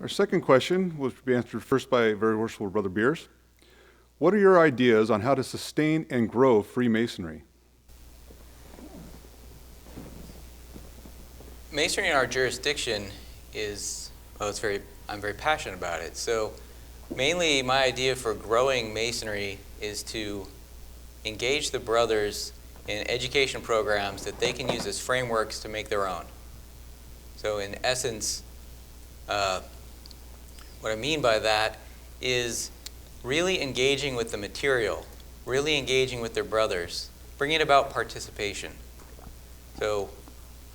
Our second question will be answered first by Very Worshipful Brother Beers. What are your ideas on how to sustain and grow Freemasonry? Masonry in our jurisdiction is, I'm very passionate about it. So mainly my idea for growing Masonry is to engage the brothers in education programs that they can use as frameworks to make their own. So in essence, what I mean by that is really engaging with the material, really engaging with their brothers, bringing about participation. So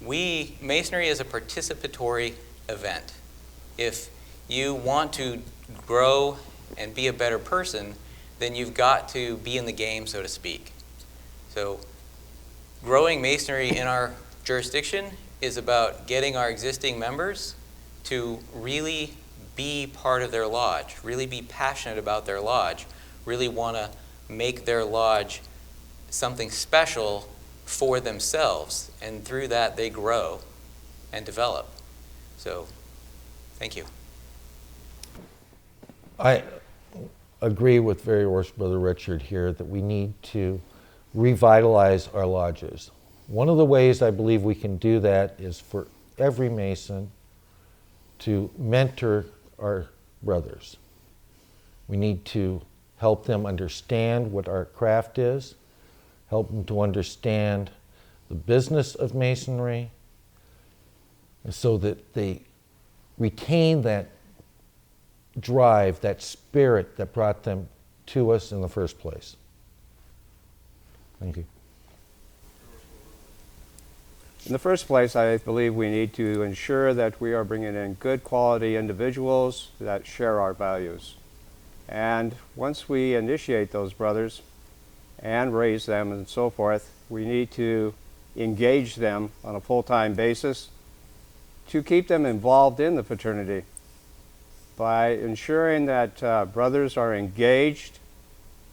Masonry is a participatory event. If you want to grow and be a better person, then you've got to be in the game, so to speak. So growing Masonry in our jurisdiction is about getting our existing members to really be part of their lodge, really be passionate about their lodge, really want to make their lodge something special for themselves, and through that they grow and develop. So, thank you. I agree with Very Worshipful Brother Richard here that we need to revitalize our lodges. One of the ways I believe we can do that is for every Mason to mentor our brothers. We need to help them understand what our craft is, help them to understand the business of Masonry, so that they retain that drive, that spirit that brought them to us in the first place. Thank you. In the first place, I believe we need to ensure that we are bringing in good quality individuals that share our values. And once we initiate those brothers and raise them and so forth, we need to engage them on a full-time basis to keep them involved in the fraternity. By ensuring that brothers are engaged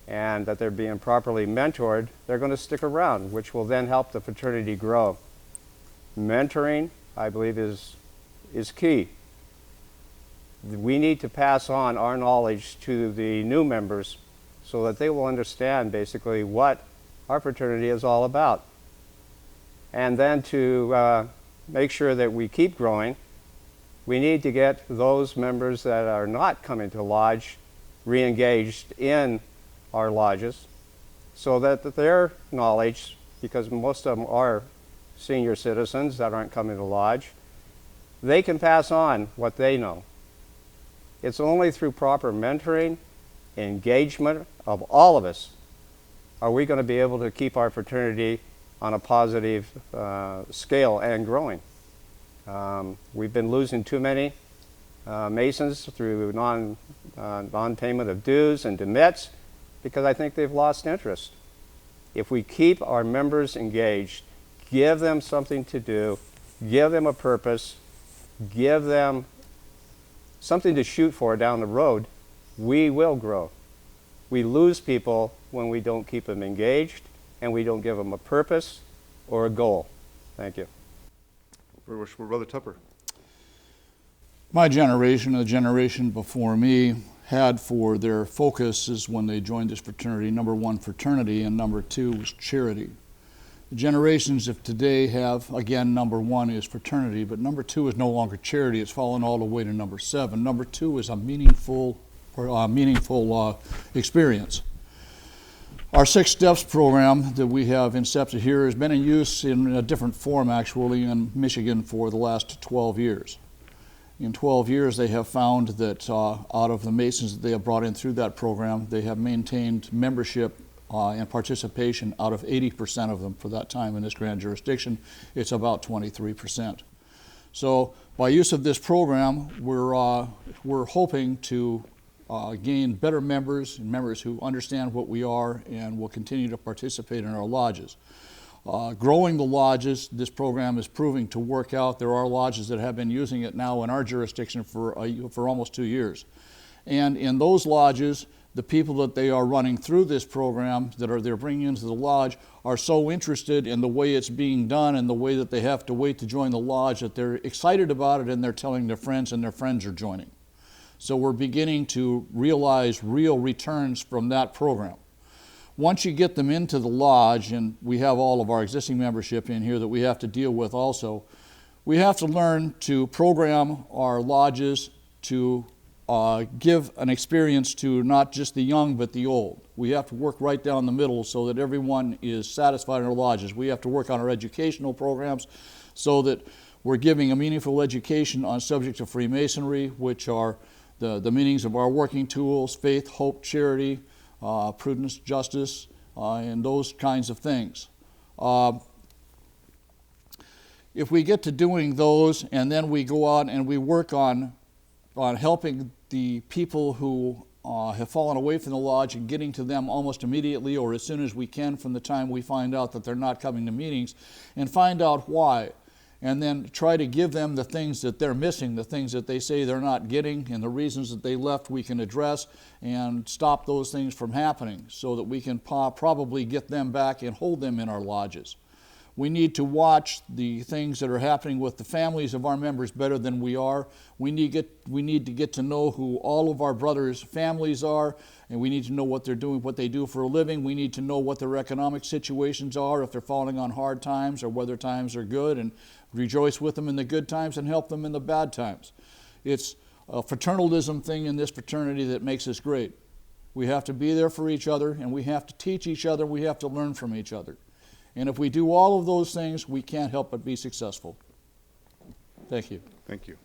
and that they're being properly mentored, they're going to stick around, which will then help the fraternity grow. Mentoring, I believe, is key. We need to pass on our knowledge to the new members so that they will understand basically what our fraternity is all about. And then to make sure that we keep growing, we need to get those members that are not coming to lodge re-engaged in our lodges so that their knowledge, because most of them are senior citizens that aren't coming to lodge, they can pass on what they know. It's only through proper mentoring, engagement of all of us, are we going to be able to keep our fraternity on a positive scale and growing. We've been losing too many Masons through non-payment of dues and demits because I think they've lost interest. If we keep our members engaged, give them something to do, give them a purpose, give them something to shoot for down the road, we will grow. We lose people when we don't keep them engaged and we don't give them a purpose or a goal. Thank you. Very Worshipful Brother Tupper. My generation, the generation before me, had for their focuses when they joined this fraternity, number one, fraternity, and number two was charity. The generations of today have, again, number one is fraternity, but number two is no longer charity. It's fallen all the way to number 7. Number 2 is a meaningful experience. Our 6 Steps program that we have incepted here has been in use in a different form, actually, in Michigan for the last 12 years. In 12 years, they have found that out of the Masons that they have brought in through that program, they have maintained membership and participation out of 80% of them for that time in this grand jurisdiction. It's about 23%. So by use of this program, we're hoping to gain better members and members who understand what we are and will continue to participate in our lodges. Growing the lodges, this program is proving to work out. There are lodges that have been using it now in our jurisdiction for almost 2 years. And in those lodges, the people that they are running through this program they're bringing into the lodge are so interested in the way it's being done and the way that they have to wait to join the lodge that they're excited about it and they're telling their friends and their friends are joining. So we're beginning to realize real returns from that program. Once you get them into the lodge, and we have all of our existing membership in here that we have to deal with also, we have to learn to program our lodges to give an experience to not just the young but the old. We have to work right down the middle so that everyone is satisfied in our lodges. We have to work on our educational programs so that we're giving a meaningful education on subjects of Freemasonry, which are the meanings of our working tools: faith, hope, charity, prudence, justice, and those kinds of things. If we get to doing those and then we go out and we work on helping the people who have fallen away from the lodge and getting to them almost immediately or as soon as we can from the time we find out that they're not coming to meetings, and find out why, and then try to give them the things that they're missing, the things that they say they're not getting, and the reasons that they left we can address and stop those things from happening so that we can probably get them back and hold them in our lodges. We need to watch the things that are happening with the families of our members better than we are. We need to get to know who all of our brothers' families are, and we need to know what they're doing, what they do for a living. We need to know what their economic situations are, if they're falling on hard times or whether times are good, and rejoice with them in the good times and help them in the bad times. It's a fraternalism thing in this fraternity that makes us great. We have to be there for each other, and we have to teach each other, we have to learn from each other. And if we do all of those things, we can't help but be successful. Thank you. Thank you.